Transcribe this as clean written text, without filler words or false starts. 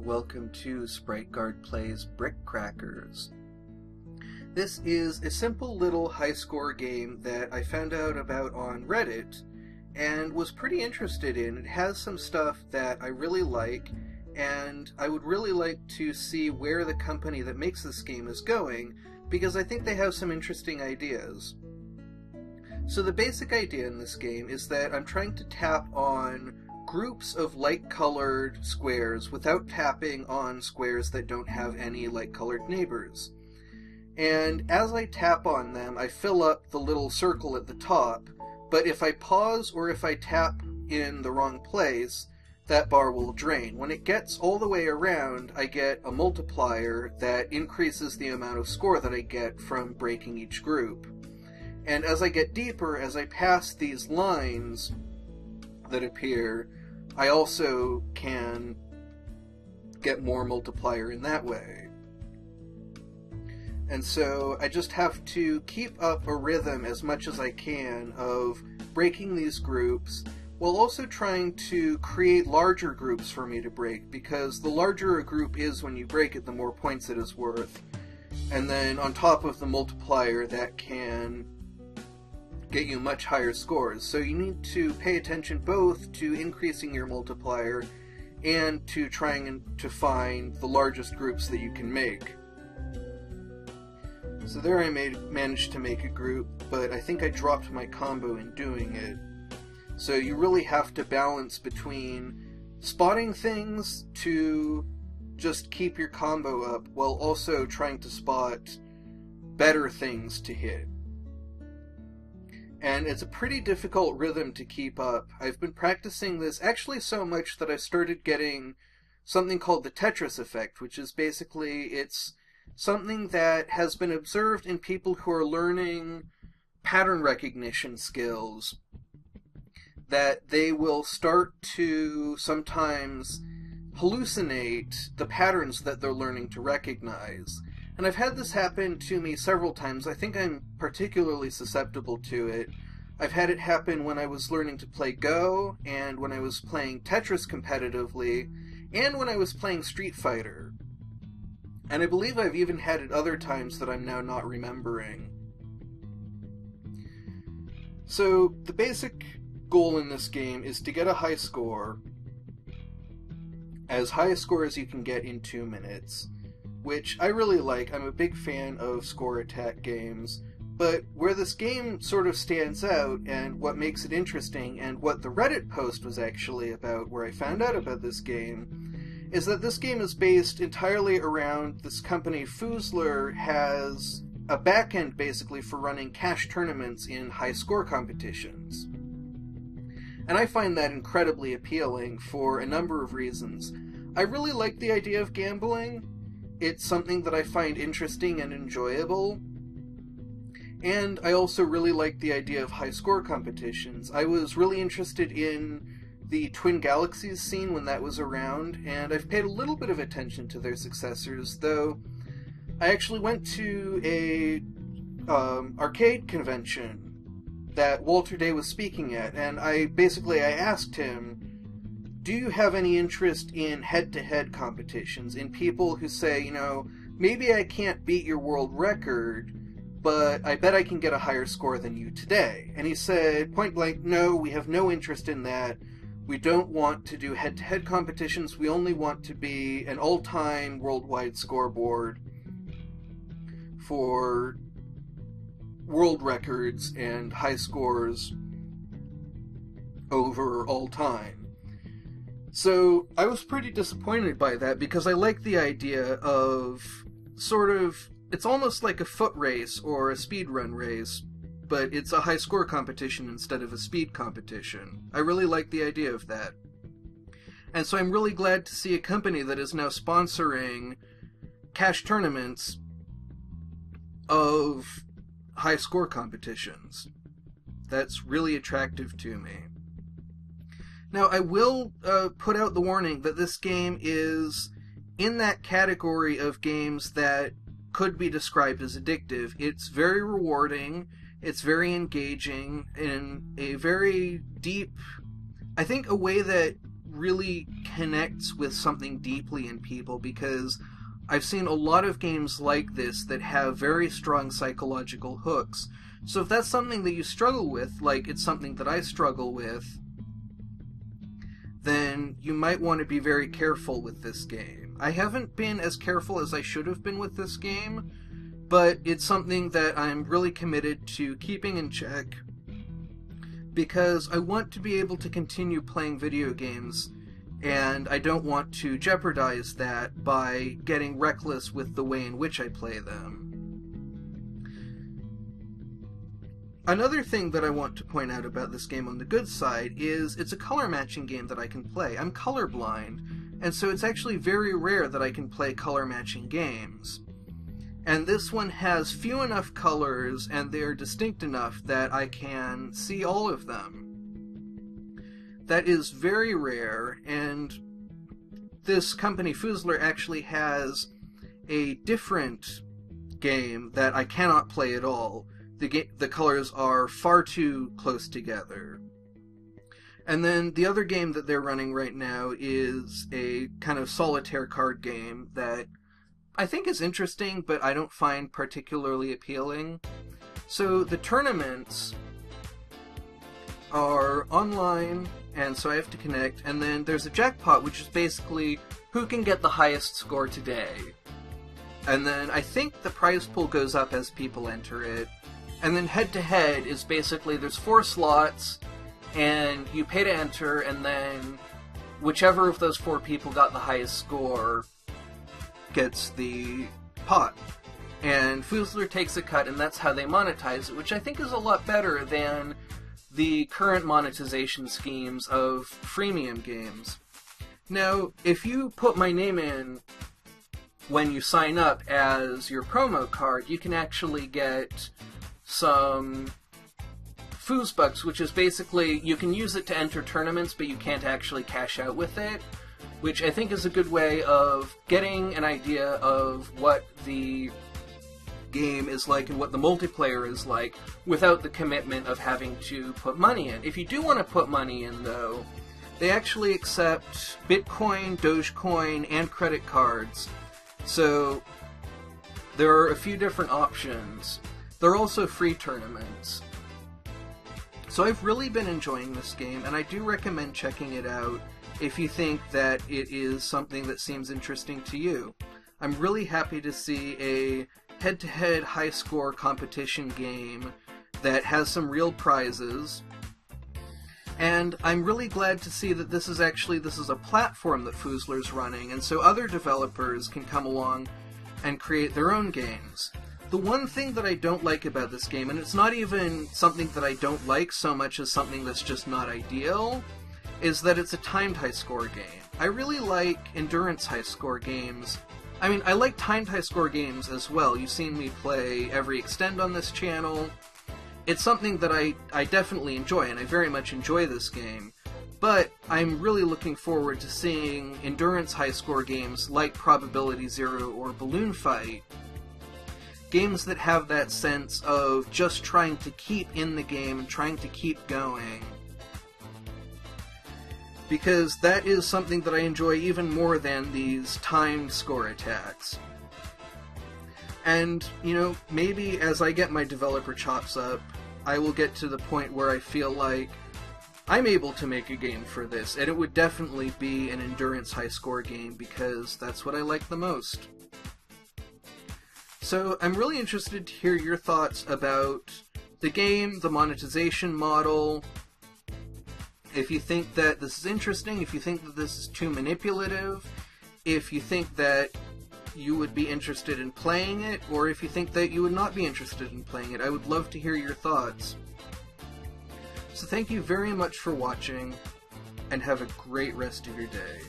welcome to Sprite Guard Plays Brick Crackers. This is a simple little high-score game that I found out about on Reddit and was pretty interested in. It has some stuff that I really like, and I would really like to see where the company that makes this game is going, because I think they have some interesting ideas. So the basic idea in this game is that I'm trying to tap on groups of light-colored squares without tapping on squares that don't have any light-colored neighbors. And as I tap on them, I fill up the little circle at the top, but if I pause or if I tap in the wrong place, that bar will drain. When it gets all the way around, I get a multiplier that increases the amount of score that I get from breaking each group. And as I get deeper, as I pass these lines that appear, I also can get more multiplier in that way. And so I just have to keep up a rhythm as much as I can of breaking these groups, while also trying to create larger groups for me to break, because the larger a group is when you break it, the more points it is worth. And then on top of the multiplier, that can get you much higher scores. So you need to pay attention both to increasing your multiplier and to trying to find the largest groups that you can make. So there I managed to make a group, but I think I dropped my combo in doing it. So you really have to balance between spotting things to just keep your combo up, while also trying to spot better things to hit. And it's a pretty difficult rhythm to keep up. I've been practicing this actually so much that I started getting something called the Tetris effect, which is basically, it's something that has been observed in people who are learning pattern recognition skills, that they will start to sometimes hallucinate the patterns that they're learning to recognize. And I've had this happen to me several times. I think I'm particularly susceptible to it. I've had it happen when I was learning to play Go, and when I was playing Tetris competitively, and when I was playing Street Fighter. And I believe I've even had it other times that I'm now not remembering. So, the basic goal in this game is to get a high score, as high a score as you can get in 2 minutes, which I really like. I'm a big fan of score attack games, but where this game sort of stands out, and what makes it interesting, and what the Reddit post was actually about, where I found out about this game, is that this game is based entirely around this company. Foozler has a backend basically for running cash tournaments in high score competitions. And I find that incredibly appealing for a number of reasons. I really like the idea of gambling. It's something that I find interesting and enjoyable. And I also really like the idea of high score competitions. I was really interested in the Twin Galaxies scene when that was around, and I've paid a little bit of attention to their successors, though I actually went to a arcade convention that Walter Day was speaking at, and I asked him, do you have any interest in head-to-head competitions, in people who say, you know, maybe I can't beat your world record, but I bet I can get a higher score than you today? And he said, point blank, no, we have no interest in that. We don't want to do head-to-head competitions. We only want to be an all-time worldwide scoreboard for world records and high scores over all time. So I was pretty disappointed by that, because I like the idea of sort of, it's almost like a foot race or a speed run race, but it's a high score competition instead of a speed competition. I really like the idea of that. And so I'm really glad to see a company that is now sponsoring cash tournaments of high score competitions. That's really attractive to me. Now, I will put out the warning that this game is in that category of games that could be described as addictive. It's very rewarding, it's very engaging, in a very deep, I think a way that really connects with something deeply in people, because I've seen a lot of games like this that have very strong psychological hooks. So if that's something that you struggle with, like it's something that I struggle with, then you might want to be very careful with this game. I haven't been as careful as I should have been with this game, but it's something that I'm really committed to keeping in check, because I want to be able to continue playing video games, and I don't want to jeopardize that by getting reckless with the way in which I play them. Another thing that I want to point out about this game on the good side is it's a color matching game that I can play. I'm colorblind, and so it's actually very rare that I can play color matching games. And this one has few enough colors, and they're distinct enough that I can see all of them. That is very rare, and this company, Foozler, actually has a different game that I cannot play at all. The colors are far too close together. And then the other game that they're running right now is a kind of solitaire card game that I think is interesting, but I don't find particularly appealing. So the tournaments are online, and so I have to connect, and then there's a jackpot, which is basically who can get the highest score today. And then I think the prize pool goes up as people enter it. And then head-to-head is basically there's 4 slots, and you pay to enter, and then whichever of those 4 people got the highest score gets the pot. And Foozler takes a cut, and that's how they monetize it, which I think is a lot better than the current monetization schemes of freemium games. Now, if you put my name in when you sign up as your promo card, you can actually get some Foozbucks, which is basically, you can use it to enter tournaments, but you can't actually cash out with it, which I think is a good way of getting an idea of what the game is like and what the multiplayer is like without the commitment of having to put money in. If you do want to put money in, though, they actually accept Bitcoin, Dogecoin, and credit cards. So there are a few different options. There are also free tournaments. So I've really been enjoying this game, and I do recommend checking it out if you think that it is something that seems interesting to you. I'm really happy to see a head-to-head high-score competition game that has some real prizes, and I'm really glad to see that this is a platform that Foozler's running, and so other developers can come along and create their own games. The one thing that I don't like about this game, and it's not even something that I don't like so much as something that's just not ideal, is that it's a timed high-score game. I really like endurance high-score games. I mean, I like timed high-score games as well. You've seen me play every extend on this channel. It's something that I definitely enjoy, and I very much enjoy this game. But I'm really looking forward to seeing endurance high-score games like Probability Zero or Balloon Fight. Games that have that sense of just trying to keep in the game and trying to keep going. Because that is something that I enjoy even more than these timed score attacks. And, you know, maybe as I get my developer chops up, I will get to the point where I feel like I'm able to make a game for this, and it would definitely be an endurance high-score game, because that's what I like the most. So I'm really interested to hear your thoughts about the game, the monetization model, if you think that this is interesting, if you think that this is too manipulative, if you think that you would be interested in playing it, or if you think that you would not be interested in playing it. I would love to hear your thoughts. So thank you very much for watching, and have a great rest of your day.